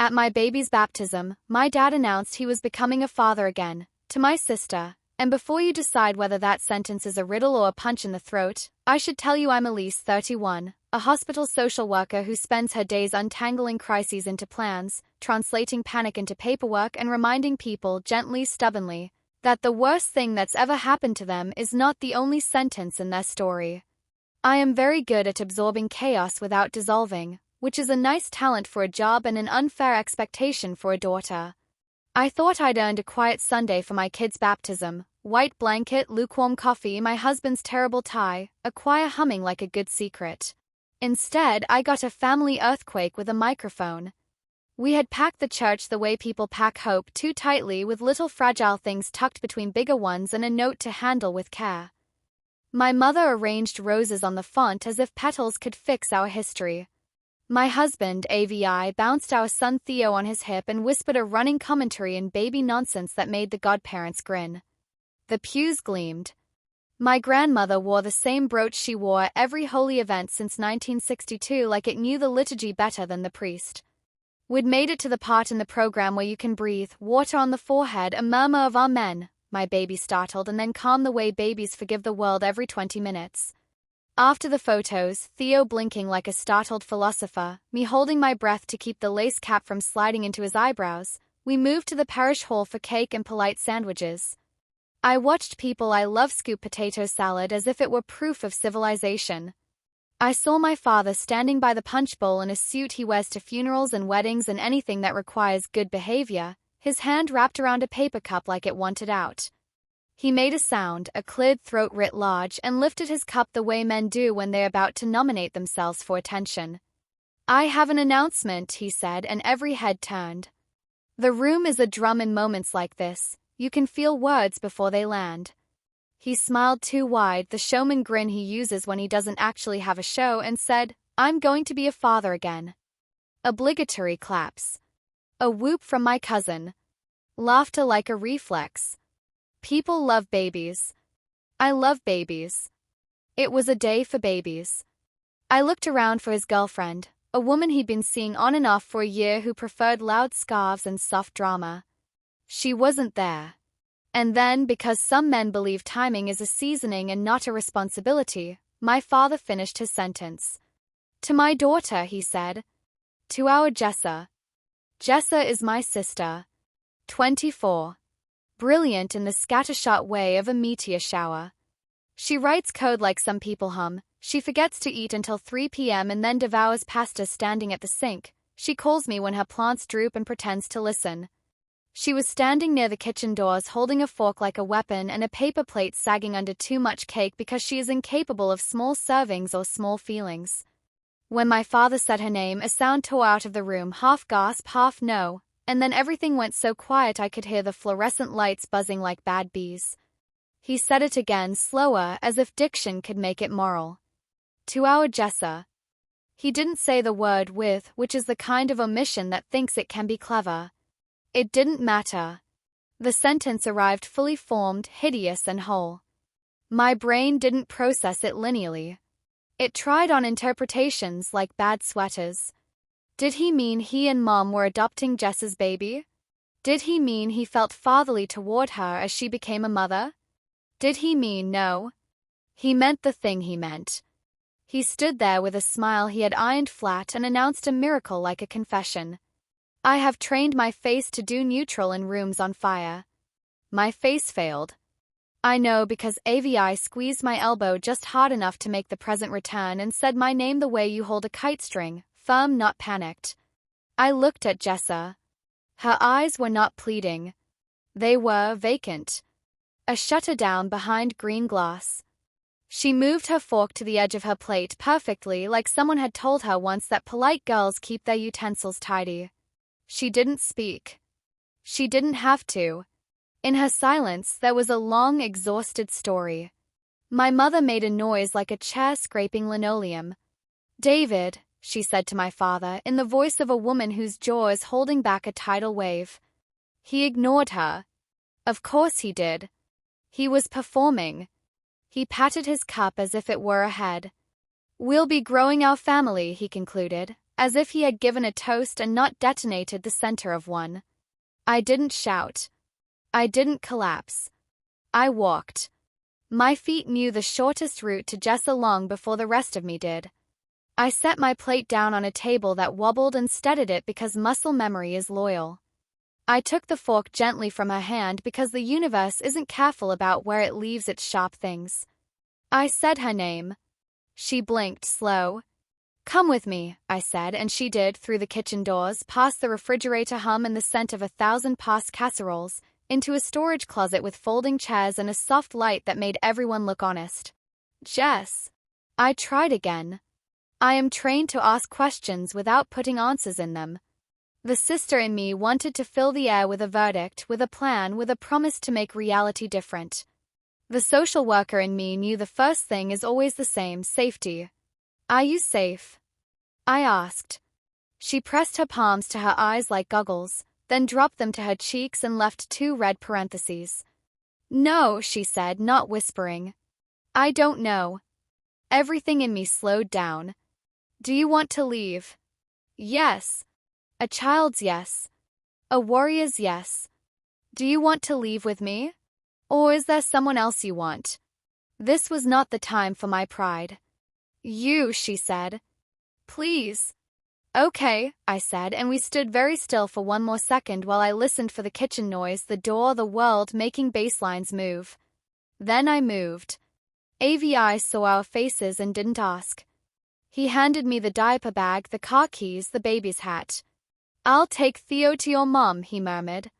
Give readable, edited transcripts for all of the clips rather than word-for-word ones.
At my baby's baptism, my dad announced he was becoming a father again, to my sister, and before you decide whether that sentence is a riddle or a punch in the throat, I should tell you I'm Elise, 31, a hospital social worker who spends her days untangling crises into plans, translating panic into paperwork and reminding people gently, stubbornly, that the worst thing that's ever happened to them is not the only sentence in their story. I am very good at absorbing chaos without dissolving, which is a nice talent for a job and an unfair expectation for a daughter. I thought I'd earned a quiet Sunday for my kid's baptism: white blanket, lukewarm coffee, my husband's terrible tie, a choir humming like a good secret. Instead, I got a family earthquake with a microphone. We had packed the church the way people pack hope, too tightly, with little fragile things tucked between bigger ones and a note to handle with care. My mother arranged roses on the font as if petals could fix our history. My husband, AVI, bounced our son Theo on his hip and whispered a running commentary in baby nonsense that made the godparents grin. The pews gleamed. My grandmother wore the same brooch she wore at every holy event since 1962, like it knew the liturgy better than the priest. We'd made it to the part in the program where you can breathe, water on the forehead, a murmur of amen, my baby startled, and then calm the way babies forgive the world every 20 minutes. After the photos, Theo blinking like a startled philosopher, me holding my breath to keep the lace cap from sliding into his eyebrows, we moved to the parish hall for cake and polite sandwiches. I watched people I love scoop potato salad as if it were proof of civilization. I saw my father standing by the punch bowl in a suit he wears to funerals and weddings and anything that requires good behavior, his hand wrapped around a paper cup like it wanted out. He made a sound, a cleared throat writ large, and lifted his cup the way men do when they're about to nominate themselves for attention. I have an announcement, he said, and every head turned. The room is a drum in moments like this. You can feel words before they land. He smiled too wide, the showman grin he uses when he doesn't actually have a show, and said, I'm going to be a father again. Obligatory claps. A whoop from my cousin. Laughter like a reflex. People love babies. I love babies. It was a day for babies. I looked around for his girlfriend, a woman he'd been seeing on and off for a year who preferred loud scarves and soft drama. She wasn't there. And then, because some men believe timing is a seasoning and not a responsibility, my father finished his sentence. To my daughter, he said. To our Jessa. Jessa is my sister. 24. Brilliant in the scattershot way of a meteor shower. She writes code like some people hum. She forgets to eat until 3 p.m. and then devours pasta standing at the sink. She calls me when her plants droop and pretends to listen. She was standing near the kitchen doors holding a fork like a weapon and a paper plate sagging under too much cake because she is incapable of small servings or small feelings. When my father said her name, a sound tore out of the room, half gasp, half no, and then everything went so quiet I could hear the fluorescent lights buzzing like bad bees. He said it again, slower, as if diction could make it moral. To our Jessa. He didn't say the word with, which is the kind of omission that thinks it can be clever. It didn't matter. The sentence arrived fully formed, hideous and whole. My brain didn't process it linearly. It tried on interpretations like bad sweaters. Did he mean he and Mom were adopting Jess's baby? Did he mean he felt fatherly toward her as she became a mother? Did he mean no? He meant the thing he meant. He stood there with a smile he had ironed flat and announced a miracle like a confession. I have trained my face to do neutral in rooms on fire. My face failed. I know because AVI squeezed my elbow just hard enough to make the present return and said my name the way you hold a kite string, firm, not panicked. I looked at Jessa. Her eyes were not pleading. They were vacant. A shutter down behind green glass. She moved her fork to the edge of her plate perfectly, like someone had told her once that polite girls keep their utensils tidy. She didn't speak. She didn't have to. In her silence, there was a long, exhausted story. My mother made a noise like a chair scraping linoleum. David, she said to my father, in the voice of a woman whose jaw is holding back a tidal wave. He ignored her. Of course he did. He was performing. He patted his cup as if it were a head. We'll be growing our family, he concluded, as if he had given a toast and not detonated the center of one. I didn't shout. I didn't collapse. I walked. My feet knew the shortest route to Jessa long before the rest of me did. I set my plate down on a table that wobbled and steadied it because muscle memory is loyal. I took the fork gently from her hand because the universe isn't careful about where it leaves its sharp things. I said her name. She blinked slow. "Come with me," I said, and she did, through the kitchen doors, past the refrigerator hum and the scent of 1,000 past casseroles, into a storage closet with folding chairs and a soft light that made everyone look honest. "Jess." I tried again. I am trained to ask questions without putting answers in them. The sister in me wanted to fill the air with a verdict, with a plan, with a promise to make reality different. The social worker in me knew the first thing is always the same: safety. "Are you safe?" I asked. She pressed her palms to her eyes like goggles, then dropped them to her cheeks and left 2 red parentheses. "No," she said, not whispering. "I don't know." Everything in me slowed down. "Do you want to leave?" "Yes." A child's yes. A warrior's yes. "Do you want to leave with me? Or is there someone else you want?" This was not the time for my pride. "You," she said. "Please." "Okay," I said, and we stood very still for 1 more second while I listened for the kitchen noise, the door, the world making baselines move. Then I moved. AVI saw our faces and didn't ask. He handed me the diaper bag, the car keys, the baby's hat. "I'll take Theo to your mom," he murmured.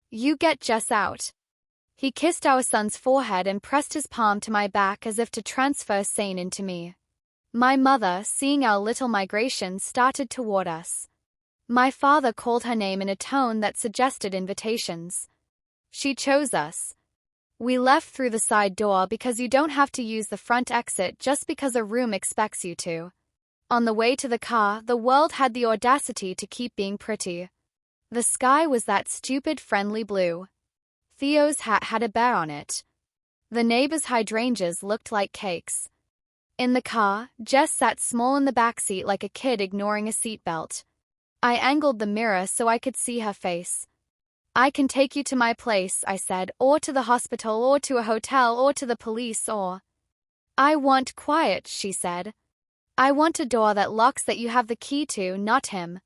"You get Jess out." He kissed our son's forehead and pressed his palm to my back as if to transfer sane into me. My mother, seeing our little migration, started toward us. My father called her name in a tone that suggested invitations. She chose us. We left through the side door because you don't have to use the front exit just because a room expects you to. On the way to the car, the world had the audacity to keep being pretty. The sky was that stupid friendly blue. Theo's hat had a bear on it. The neighbors' hydrangeas looked like cakes. In the car, Jess sat small in the backseat like a kid ignoring a seatbelt. I angled the mirror so I could see her face. "I can take you to my place," I said, "or to the hospital, or to a hotel, or to the police, or—" "I want quiet," she said. "I want a door that locks that you have the key to, not him."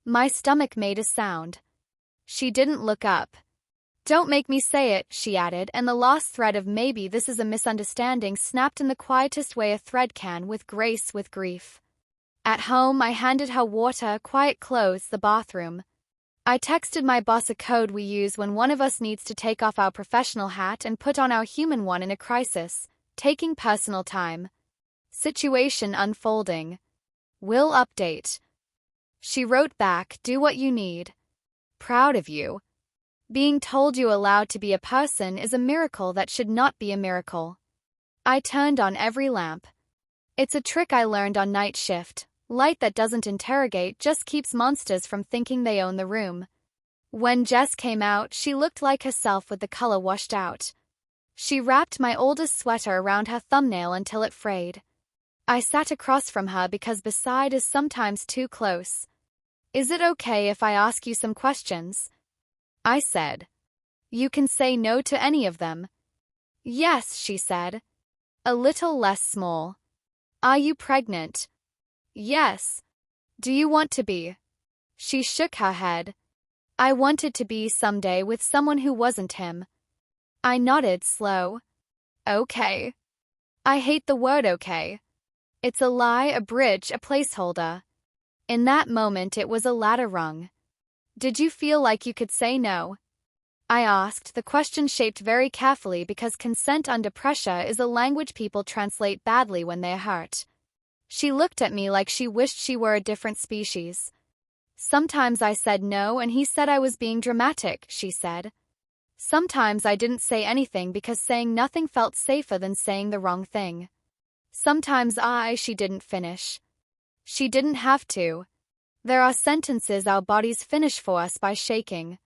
My stomach made a sound. She didn't look up. "Don't make me say it," she added, and the last thread of "maybe this is a misunderstanding" snapped in the quietest way a thread can, with grace, with grief. At home, I handed her water, quiet clothes, the bathroom. I texted my boss a code we use when one of us needs to take off our professional hat and put on our human one in a crisis: taking personal time. Situation unfolding. Will update. She wrote back, "Do what you need. Proud of you. Being told you're allowed to be a person is a miracle that should not be a miracle." I turned on every lamp. It's a trick I learned on night shift. Light that doesn't interrogate just keeps monsters from thinking they own the room. When Jess came out, she looked like herself with the color washed out. She wrapped my oldest sweater around her thumbnail until it frayed. I sat across from her because beside is sometimes too close. "Is it okay if I ask you some questions?" I said. "You can say no to any of them." "Yes," she said. A little less small. "Are you pregnant?" "Yes." "Do you want to be?" She shook her head. I wanted to be someday with someone who wasn't him. I nodded slow. "Okay." I hate the word okay. It's a lie, a bridge, a placeholder. In that moment it was a ladder rung. "Did you feel like you could say no?" I asked, the question shaped very carefully because consent under pressure is a language people translate badly when they're hurt. She looked at me like she wished she were a different species. "Sometimes I said no and he said I was being dramatic," she said. "Sometimes I didn't say anything because saying nothing felt safer than saying the wrong thing. Sometimes she didn't finish. She didn't have to. There are sentences our bodies finish for us by shaking.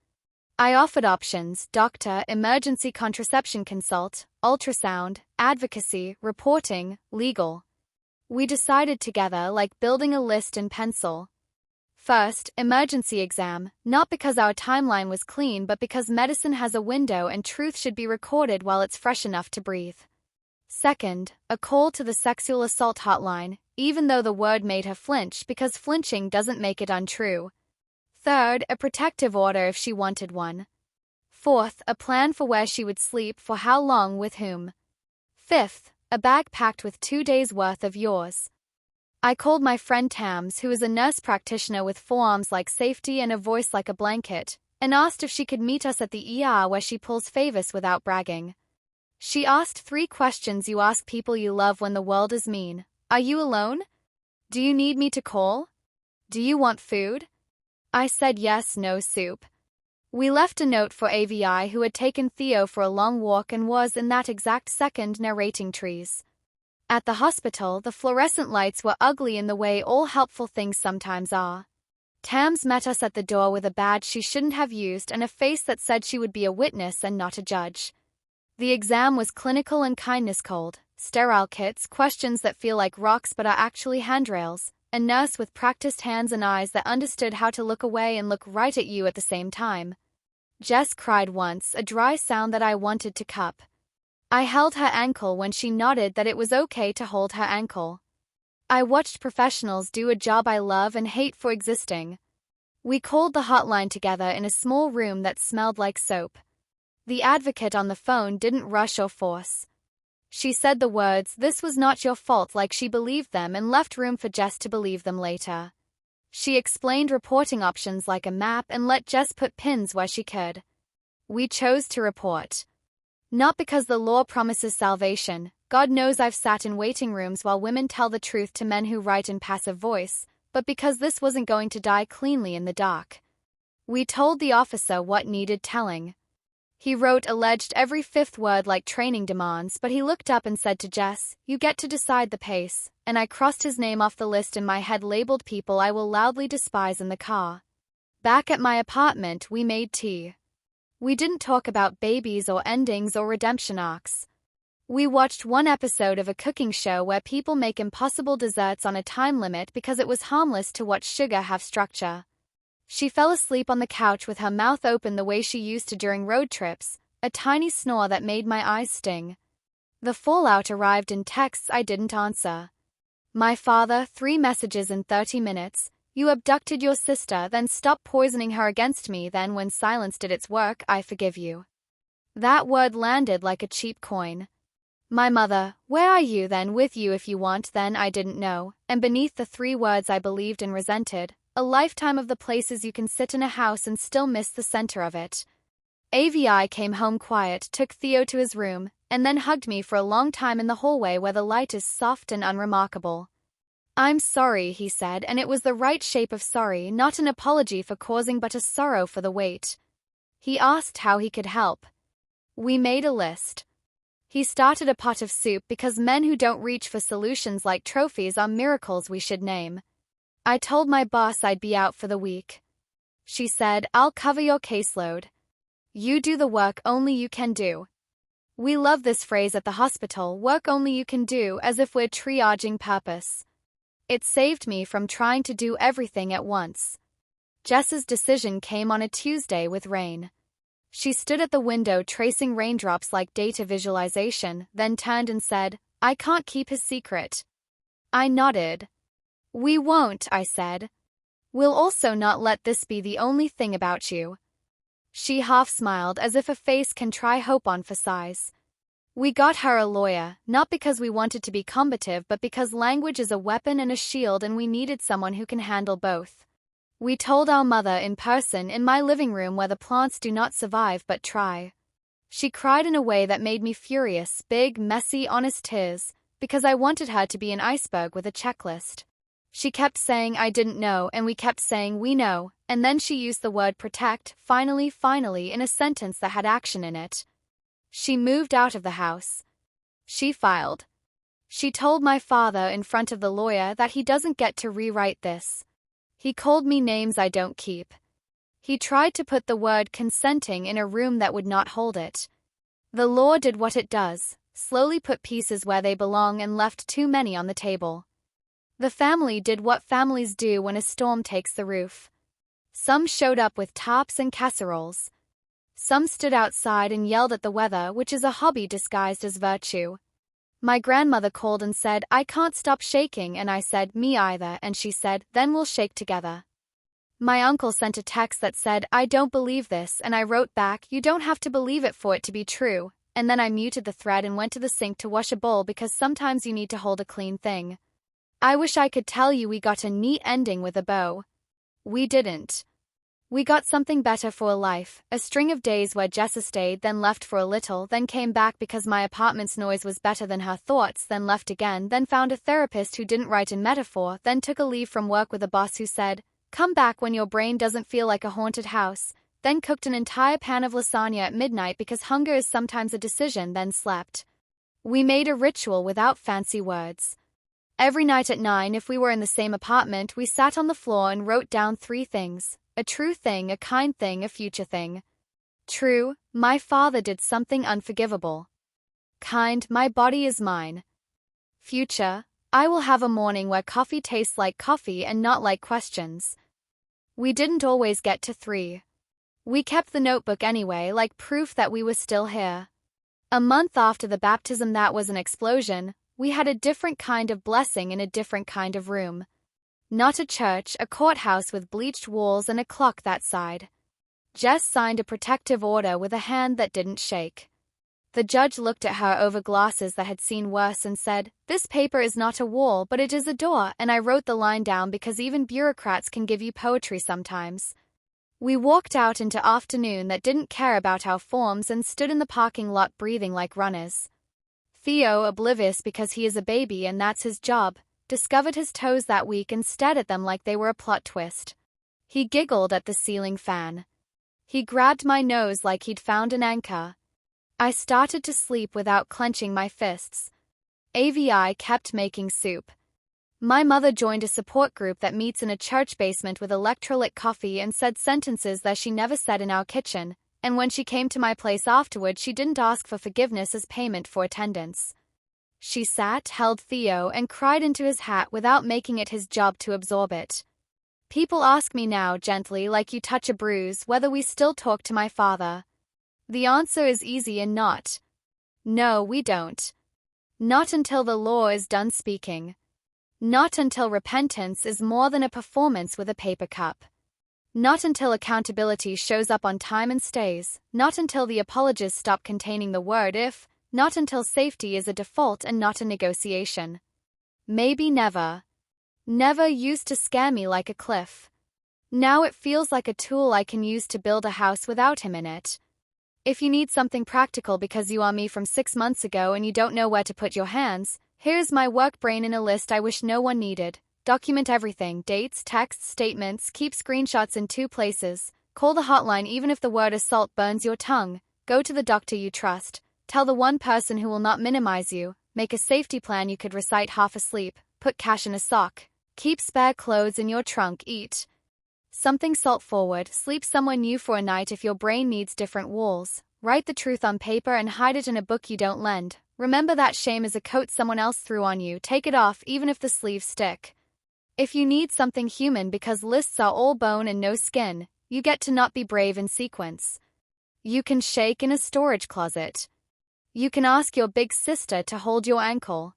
I offered options: doctor, emergency contraception consult, ultrasound, advocacy, reporting, legal. We decided together, like building a list in pencil. First, emergency exam, not because our timeline was clean but because medicine has a window and truth should be recorded while it's fresh enough to breathe. Second, a call to the sexual assault hotline, even though the word made her flinch because flinching doesn't make it untrue. Third, a protective order if she wanted one. Fourth, a plan for where she would sleep, for how long, with whom. Fifth, a bag packed with 2 days' worth of yours. I called my friend Tams, who is a nurse practitioner with forearms like safety and a voice like a blanket, and asked if she could meet us at the ER where she pulls favors without bragging. She asked 3 questions you ask people you love when the world is mean. Are you alone? Do you need me to call? Do you want food? I said yes, no soup. We left a note for AVI, who had taken Theo for a long walk and was in that exact second narrating trees. At the hospital, the fluorescent lights were ugly in the way all helpful things sometimes are. Tams met us at the door with a badge she shouldn't have used and a face that said she would be a witness and not a judge. The exam was clinical and kindness cold, sterile kits, questions that feel like rocks but are actually handrails, a nurse with practiced hands and eyes that understood how to look away and look right at you at the same time. Jess cried once, a dry sound that I wanted to cup. I held her ankle when she nodded that it was okay to hold her ankle. I watched professionals do a job I love and hate for existing. We called the hotline together in a small room that smelled like soap. The advocate on the phone didn't rush or force. She said the words, "This was not your fault," like she believed them, and left room for Jess to believe them later. She explained reporting options like a map and let Jess put pins where she could. We chose to report. Not because the law promises salvation. God knows I've sat in waiting rooms while women tell the truth to men who write in passive voice, but because this wasn't going to die cleanly in the dark. We told the officer what needed telling. He wrote alleged every 5th word like training demands, but he looked up and said to Jess, "You get to decide the pace," and I crossed his name off the list in my head labeled people I will loudly despise in the car. Back at my apartment, we made tea. We didn't talk about babies or endings or redemption arcs. We watched one episode of a cooking show where people make impossible desserts on a time limit because it was harmless to watch sugar have structure. She fell asleep on the couch with her mouth open the way she used to during road trips, a tiny snore that made my eyes sting. The fallout arrived in texts I didn't answer. My father, 3 messages in 30 minutes. You abducted your sister, then stopped poisoning her against me, then when silence did its work, I forgive you. That word landed like a cheap coin. My mother, where are you, then with you if you want, then I didn't know, and beneath the 3 words I believed and resented, a lifetime of the places you can sit in a house and still miss the center of it. AVI came home quiet, took Theo to his room, and then hugged me for a long time in the hallway where the light is soft and unremarkable. "I'm sorry," he said, and it was the right shape of sorry, not an apology for causing but a sorrow for the wait. He asked how he could help. We made a list. He started a pot of soup because men who don't reach for solutions like trophies are miracles we should name. I told my boss I'd be out for the week. She said, "I'll cover your caseload. You do the work only you can do." We love this phrase at the hospital, work only you can do, as if we're triaging purpose. It saved me from trying to do everything at once. Jess's decision came on a Tuesday with rain. She stood at the window tracing raindrops like data visualization, then turned and said, "I can't keep his secret." I nodded. "We won't," I said. "We'll also not let this be the only thing about you." She half smiled as if a face can try hope on for size. We got her a lawyer, not because we wanted to be combative but because language is a weapon and a shield and we needed someone who can handle both. We told our mother in person in my living room where the plants do not survive but try. She cried in a way that made me furious, big, messy, honest tears, because I wanted her to be an iceberg with a checklist. She kept saying I didn't know and we kept saying we know, and then she used the word protect, finally, in a sentence that had action in it. She moved out of the house. She filed. She told my father in front of the lawyer that he doesn't get to rewrite this. He called me names I don't keep. He tried to put the word consenting in a room that would not hold it. The law did what it does, slowly put pieces where they belong and left too many on the table. The family did what families do when a storm takes the roof. Some showed up with tops and casseroles. Some stood outside and yelled at the weather, which is a hobby disguised as virtue. My grandmother called and said, "I can't stop shaking," and I said, "Me either," and she said, "Then we'll shake together." My uncle sent a text that said, "I don't believe this," and I wrote back, "You don't have to believe it for it to be true," and then I muted the thread and went to the sink to wash a bowl because sometimes you need to hold a clean thing. I wish I could tell you we got a neat ending with a bow. We didn't. We got something better for a life, a string of days where Jessa stayed, then left for a little, then came back because my apartment's noise was better than her thoughts, then left again, then found a therapist who didn't write in metaphor, then took a leave from work with a boss who said, "Come back when your brain doesn't feel like a haunted house," then cooked an entire pan of lasagna at midnight because hunger is sometimes a decision, then slept. We made a ritual without fancy words. Every night at 9, if we were in the same apartment, we sat on the floor and wrote down 3 things. A true thing, a kind thing, a future thing. True, my father did something unforgivable. Kind, my body is mine. Future, I will have a morning where coffee tastes like coffee and not like questions. We didn't always get to 3. We kept the notebook anyway, like proof that we were still here. A month after the baptism that was an explosion, we had a different kind of blessing in a different kind of room. Not a church, a courthouse with bleached walls and a clock that sighed. Jess signed a protective order with a hand that didn't shake. The judge looked at her over glasses that had seen worse and said, "This paper is not a wall, but it is a door," and I wrote the line down because even bureaucrats can give you poetry sometimes. We walked out into afternoon that didn't care about our forms and stood in the parking lot breathing like runners. Theo, oblivious because he is a baby and that's his job, discovered his toes that week and stared at them like they were a plot twist. He giggled at the ceiling fan. He grabbed my nose like he'd found an anchor. I started to sleep without clenching my fists. AVI kept making soup. My mother joined a support group that meets in a church basement with electrolyte coffee and said sentences that she never said in our kitchen, and when she came to my place afterward she didn't ask for forgiveness as payment for attendance. She sat, held Theo, and cried into his hat without making it his job to absorb it. People ask me now, gently like you touch a bruise, whether we still talk to my father. The answer is easy and not. No, we don't. Not until the law is done speaking. Not until repentance is more than a performance with a paper cup. Not until accountability shows up on time and stays. Not until the apologies stop containing the word if. Not until safety is a default and not a negotiation. Maybe never. Never used to scare me like a cliff. Now it feels like a tool I can use to build a house without him in it. If you need something practical because you are me from 6 months ago and you don't know where to put your hands, here's my work brain in a list I wish no one needed. Document everything, dates, texts, statements, keep screenshots in 2 places, call the hotline even if the word assault burns your tongue, go to the doctor you trust, tell the one person who will not minimize you, make a safety plan you could recite half asleep, put cash in a sock, keep spare clothes in your trunk, eat something salt forward, sleep somewhere new for a night if your brain needs different walls, write the truth on paper and hide it in a book you don't lend, remember that shame is a coat someone else threw on you, take it off even if the sleeves stick. If you need something human because lists are all bone and no skin, you get to not be brave in sequence. You can shake in a storage closet. You can ask your big sister to hold your ankle.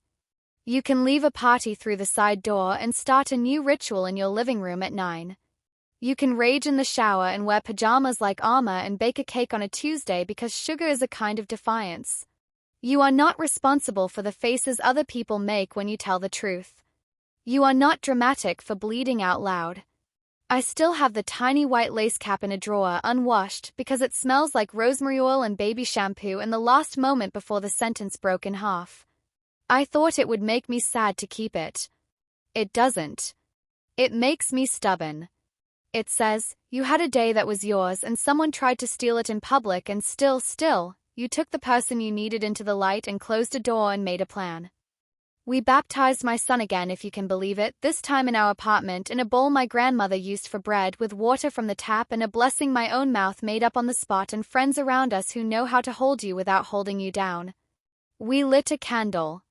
You can leave a party through the side door and start a new ritual in your living room at 9. You can rage in the shower and wear pajamas like armor and bake a cake on a Tuesday because sugar is a kind of defiance. You are not responsible for the faces other people make when you tell the truth. You are not dramatic for bleeding out loud. I still have the tiny white lace cap in a drawer unwashed because it smells like rosemary oil and baby shampoo in the last moment before the sentence broke in half. I thought it would make me sad to keep it. It doesn't. It makes me stubborn. It says, you had a day that was yours and someone tried to steal it in public and still, you took the person you needed into the light and closed a door and made a plan. We baptized my son again, if you can believe it, this time in our apartment in a bowl my grandmother used for bread with water from the tap and a blessing my own mouth made up on the spot and friends around us who know how to hold you without holding you down. We lit a candle.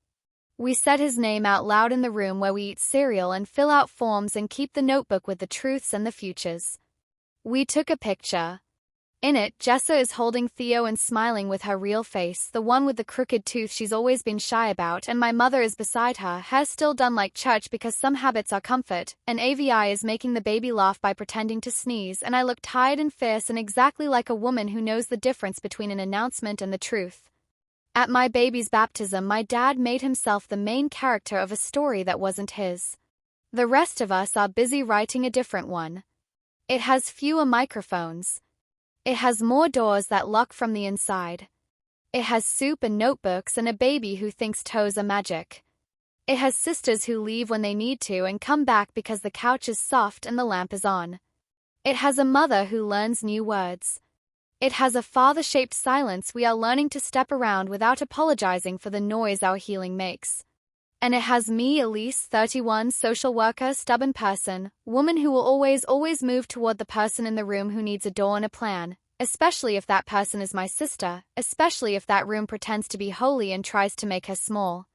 We said his name out loud in the room where we eat cereal and fill out forms and keep the notebook with the truths and the futures. We took a picture. In it, Jessa is holding Theo and smiling with her real face, the one with the crooked tooth she's always been shy about, and my mother is beside her, hair still done like church because some habits are comfort, and AVI is making the baby laugh by pretending to sneeze, and I look tired and fierce and exactly like a woman who knows the difference between an announcement and the truth. At my baby's baptism, my dad made himself the main character of a story that wasn't his. The rest of us are busy writing a different one. It has fewer microphones. It has more doors that lock from the inside. It has soup and notebooks and a baby who thinks toes are magic. It has sisters who leave when they need to and come back because the couch is soft and the lamp is on. It has a mother who learns new words. It has a father-shaped silence we are learning to step around without apologizing for the noise our healing makes. And it has me, Elise, 31, social worker, stubborn person, woman who will always move toward the person in the room who needs a door and a plan, especially if that person is my sister, especially if that room pretends to be holy and tries to make her small.